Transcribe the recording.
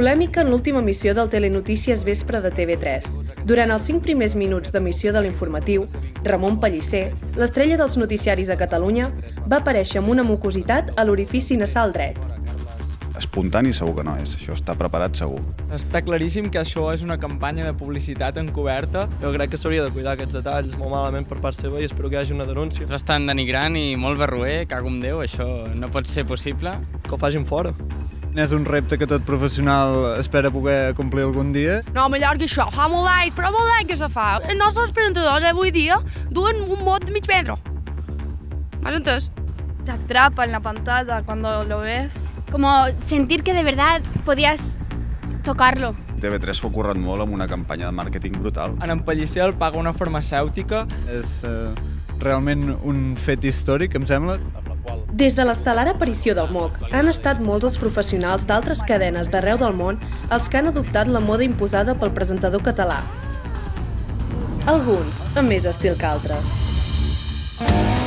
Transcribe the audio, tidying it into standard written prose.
Polèmica en l'última emissió del Telenotícies Vespre de TV3. Durant els 5 primers minuts d'emissió de l'informatiu, Ramon Pellicer, l'estrella dels noticiaris a Catalunya, va aparèixer amb una mucositat a l'orifici nasal dret. Espontani segur que no és, això està preparat segur. Està claríssim que això és una campanya de publicitat encoberta. Jo crec que s'hauria de cuidar aquests detalls molt malament per part seva i espero que hi hagi una denúncia. És bastant denigrant i molt barroer, cago en Déu, això no pot ser possible. Que ho facin fora. És un repte que tot professional espera poder complir algun dia. No, millor que això, fa molt d'any, però molt d'any que se fa. Els nostres presentadors avui dia duen un mot de mig metro. ¿Has entès? Te atrapa en la pantalla cuando lo ves. Como sentir que de verdad podías tocarlo. TV3 s'ho ha currat molt amb una campanya de màrqueting brutal. En Pellicer el paga una farmacèutica. És realment un fet històric, em sembla. Des de l'estel·lar aparició del MOOC, han estat molts els professionals d'altres cadenes d'arreu del món els que han adoptat la moda imposada pel presentador català. Alguns amb més estil que altres.